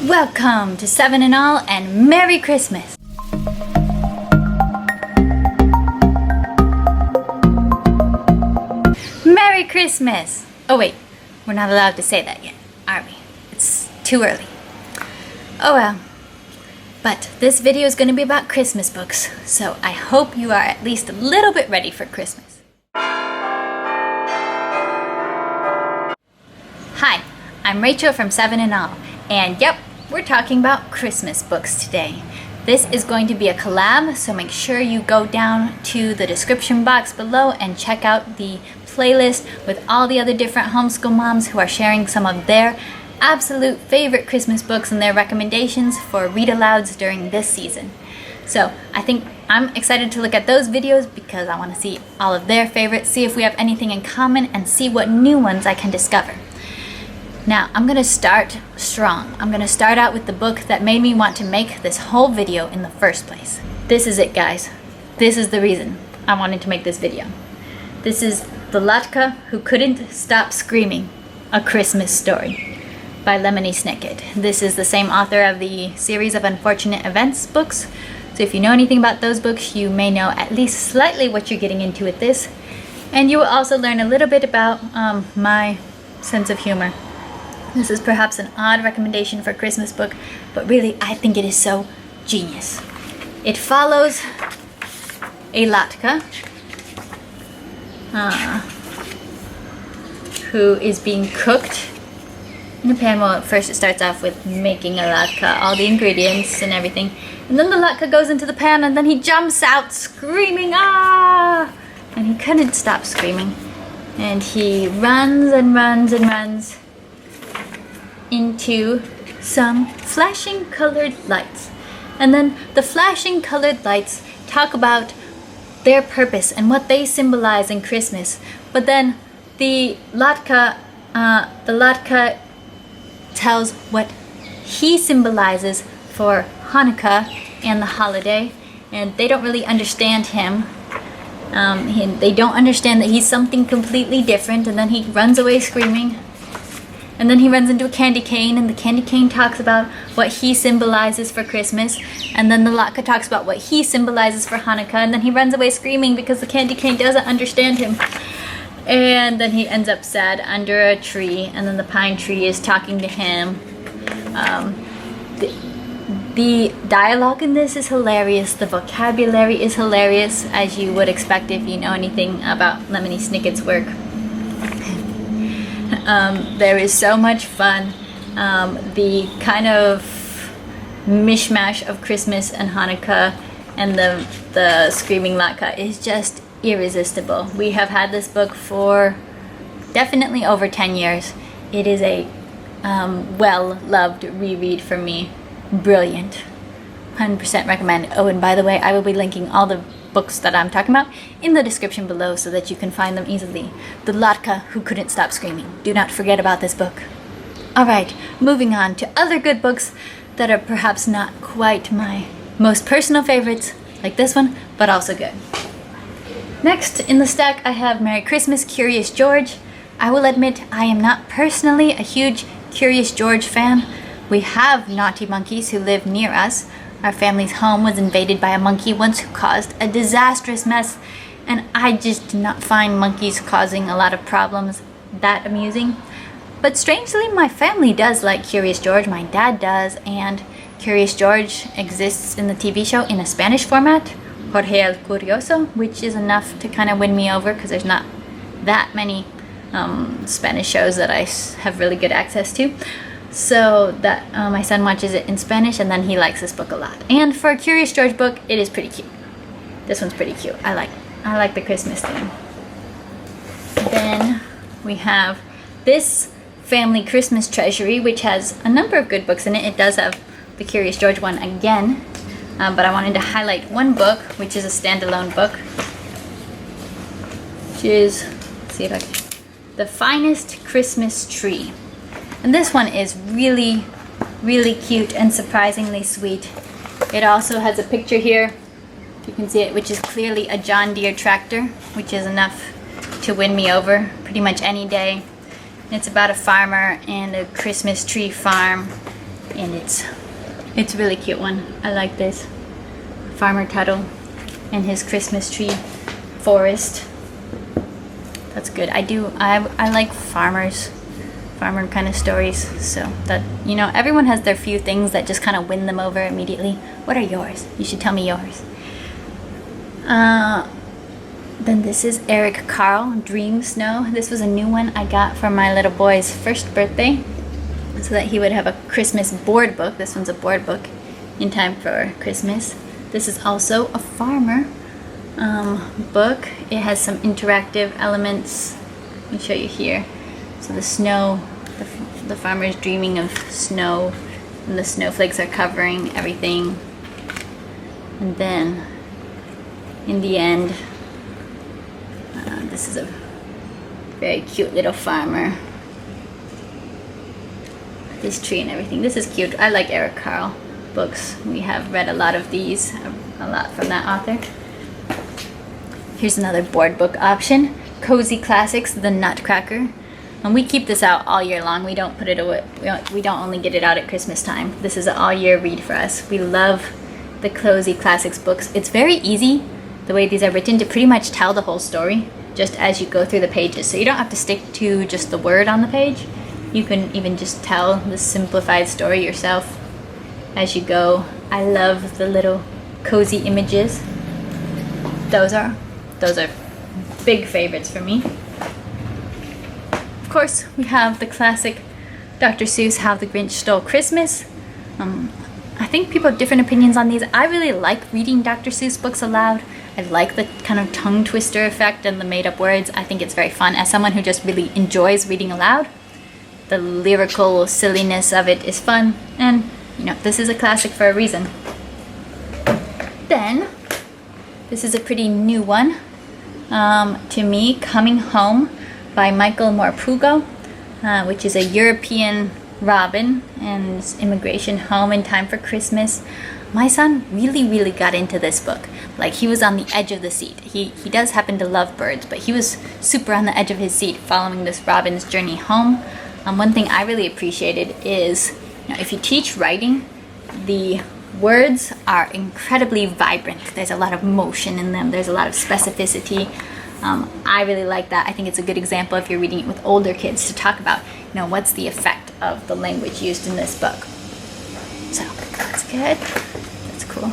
Welcome to Seven and All and Merry Christmas! Merry Christmas! Oh wait, we're not allowed to say that yet, are we? It's too early. Oh well. But this video is going to be about Christmas books, so I hope you are at least a little bit ready for Christmas. Hi, I'm Rachel from Seven and All, and yep, we're talking about Christmas books today. This is going to be a collab, so make sure you go down to the description box below and check out the playlist with all the other different homeschool moms who are sharing some of their absolute favorite Christmas books and their recommendations for read-alouds during this season. So I think I'm excited to look at those videos because I want to see all of their favorites, see if we have anything in common, and see what new ones I can discover. Now, I'm going to start strong. I'm going to start out with the book that made me want to make this whole video in the first place. This is it, guys. This is the reason I wanted to make this video. This is The Latka Who Couldn't Stop Screaming, A Christmas Story by Lemony Snicket. This is the same author of the series of Unfortunate Events books. So if you know anything about those books, you may know at least slightly what you're getting into with this. And you will also learn a little bit about my sense of humor. This is perhaps an odd recommendation for a Christmas book, but really I think it is so genius. It follows a Latka who is being cooked in a pan. Well, at first it starts off with making a Latka, all the ingredients and everything, and then the Latka goes into the pan and then he jumps out screaming, "Ah!" And he couldn't stop screaming, and he runs and runs and runs into some flashing colored lights. And then the flashing colored lights talk about their purpose and what they symbolize in Christmas. But then the Latka tells what he symbolizes for Hanukkah and the holiday, and they don't really understand him. They don't understand that he's something completely different, and then he runs away screaming. And then he runs into a candy cane, and the candy cane talks about what he symbolizes for Christmas. And then the Latka talks about what he symbolizes for Hanukkah, and then he runs away screaming because the candy cane doesn't understand him. And then he ends up sad under a tree, and then the pine tree is talking to him. The dialogue in this is hilarious. The vocabulary is hilarious, as you would expect if you know anything about Lemony Snicket's work. There is so much fun. The kind of mishmash of Christmas and Hanukkah and the screaming Latka is just irresistible. We have had this book for definitely over 10 years. It is a well-loved reread for me. Brilliant. 100% recommend. Oh, and by the way, I will be linking all the books that I'm talking about in the description below so that you can find them easily. The Latka Who Couldn't Stop Screaming. Do not forget about this book. Alright, moving on to other good books that are perhaps not quite my most personal favorites, like this one, but also good. Next in the stack I have Merry Christmas, Curious George. I will admit I am not personally a huge Curious George fan. We have naughty monkeys who live near us. Our family's home was invaded by a monkey once who caused a disastrous mess, and I just do not find monkeys causing a lot of problems that amusing. But strangely, my family does like Curious George. My dad does, and Curious George exists in the TV show in a Spanish format, Jorge el Curioso, which is enough to kind of win me over because there's not that many Spanish shows that I have really good access to. So that my son watches it in Spanish, and then he likes this book a lot. And for a Curious George book, it is pretty cute. This one's pretty cute. I like the Christmas theme. Then we have this Family Christmas Treasury, which has a number of good books in it. It does have the Curious George one again, but I wanted to highlight one book, which is a standalone book, which is, let's see if I can, The Finest Christmas Tree. And this one is really, really cute and surprisingly sweet. It also has a picture here, you can see it, which is clearly a John Deere tractor, which is enough to win me over pretty much any day. It's about a farmer and a Christmas tree farm, and it's a really cute one. I like this. Farmer Tuttle and his Christmas tree forest. That's good. I like farmer kind of stories, so that, you know, everyone has their few things that just kind of win them over immediately. What are yours? You should tell me yours. Then this is Eric Carle, Dream Snow. This was a new one I got for my little boy's first birthday, so that he would have a Christmas board book. This one's a board book in time for Christmas. This is also a farmer book. It has some interactive elements. Let me show you here. So the snow, the farmer is dreaming of snow, and the snowflakes are covering everything. And then in the end, this is a very cute little farmer. This tree and everything. This is cute. I like Eric Carle books. We have read a lot of these, a lot from that author. Here's another board book option. Cozy Classics, The Nutcracker. And we keep this out all year long. We don't put it away. We don't only get it out at Christmas time. This is an all year read for us. We love the Cozy Classics books. It's very easy, the way these are written, to pretty much tell the whole story just as you go through the pages. So you don't have to stick to just the word on the page. You can even just tell the simplified story yourself as you go. I love the little cozy images. Those are big favorites for me. Of course, we have the classic Dr. Seuss, How the Grinch Stole Christmas. I think people have different opinions on these. I really like reading Dr. Seuss books aloud. I like the kind of tongue twister effect and the made up words. I think it's very fun. As someone who just really enjoys reading aloud, the lyrical silliness of it is fun. And, you know, this is a classic for a reason. Then, this is a pretty new one to me, Coming Home by Michael Morpurgo, which is a European Robin and his immigration home in time for Christmas. My son really got into this book. Like, he was on the edge of the seat. He does happen to love birds, but he was super on the edge of his seat following this Robin's journey home. One thing I really appreciated is, you know, if you teach writing, the words are incredibly vibrant. There's a lot of motion in them. There's a lot of specificity. I really like that. I think it's a good example if you're reading it with older kids to talk about, you know, what's the effect of the language used in this book. So that's good. That's cool.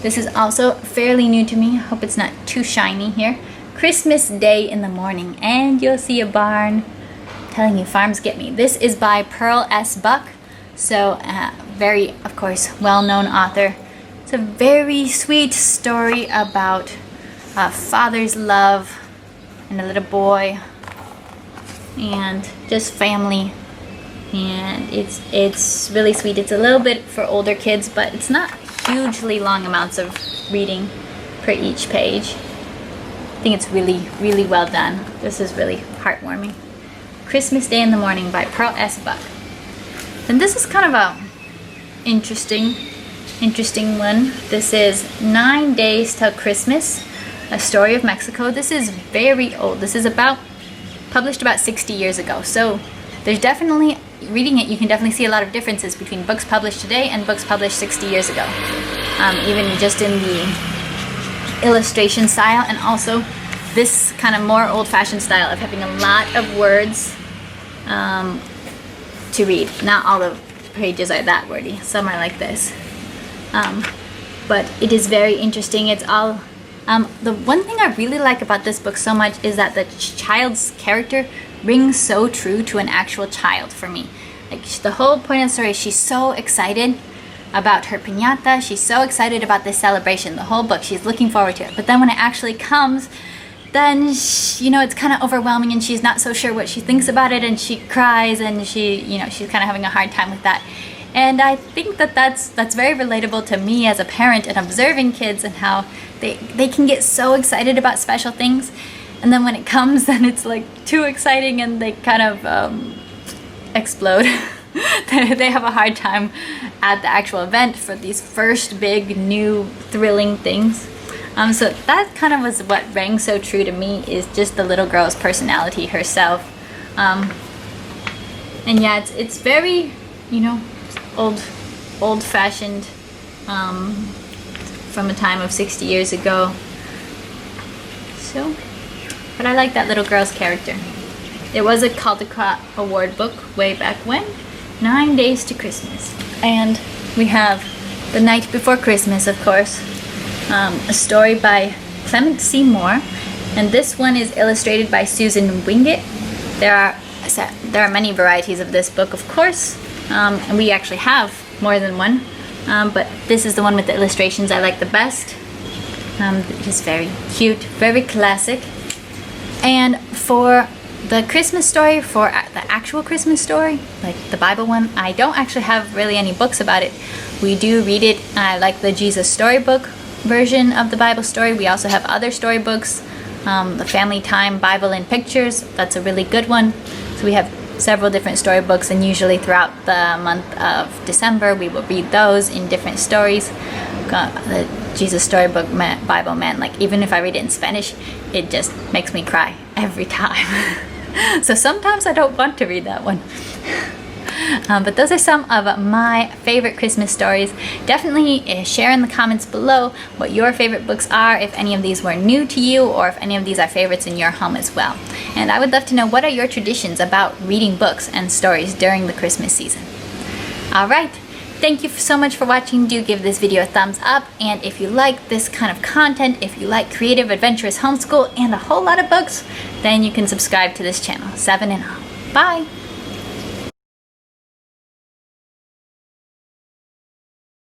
This is also fairly new to me. I hope it's not too shiny here. Christmas Day in the Morning, and you'll see a barn. I'm telling you, farms get me. This is by Pearl S. Buck. So very, of course, well-known author. It's a very sweet story about a father's love and a little boy and just family, and it's really sweet. It's a little bit for older kids, but it's not hugely long amounts of reading per each page. I think it's really well done. This is really heartwarming. Christmas Day in the Morning by Pearl S. Buck. And this is kind of a interesting one. This is 9 Days Till Christmas, A Story of Mexico. This is very old. This is published about 60 years ago. So there's definitely, reading it, you can definitely see a lot of differences between books published today and books published 60 years ago. Even just in the illustration style, and also this kind of more old-fashioned style of having a lot of words to read. Not all the pages are that wordy. Some are like this. But it is very interesting. It's all... the one thing I really like about this book so much is that the child's character rings so true to an actual child for me. Like, the whole point of the story is she's so excited about her piñata. She's so excited about this celebration. The whole book, she's looking forward to it. But then when it actually comes, then she, you know, it's kind of overwhelming, and she's not so sure what she thinks about it, and she cries, and she's kind of having a hard time with that. And I think that that's very relatable to me as a parent and observing kids, and how they can get so excited about special things, and then when it comes, then it's like too exciting, and they kind of explode. They have a hard time at the actual event for these first big, new, thrilling things. So that kind of was what rang so true to me, is just the little girl's personality herself. And yeah, it's very, you know, old-fashioned, from a time of 60 years ago. So, but I like that little girl's character. It was a Caldecott Award book way back when, 9 Days to Christmas. And we have The Night Before Christmas, of course, a story by Clement C. Moore, and this one is illustrated by Susan Wingate. There are many varieties of this book, of course, and we actually have more than one, but this is the one with the illustrations I like the best. It's very cute, very classic. And for the Christmas story, for the actual Christmas story, like the Bible one, I don't actually have really any books about it. We do read it. I like the Jesus Storybook version of the Bible story. We also have other storybooks, the Family Time Bible in Pictures. That's a really good one. So we have several different storybooks, and usually throughout the month of December we will read those in different stories. The Jesus Storybook Bible, man, like even if I read it in Spanish, it just makes me cry every time. So sometimes I don't want to read that one. But those are some of my favorite Christmas stories. Definitely share in the comments below what your favorite books are, if any of these were new to you, or if any of these are favorites in your home as well. And I would love to know, what are your traditions about reading books and stories during the Christmas season? Alright, thank you so much for watching. Do give this video a thumbs up, and if you like this kind of content, if you like creative, adventurous homeschool and a whole lot of books, then you can subscribe to this channel. 7 and all. Bye!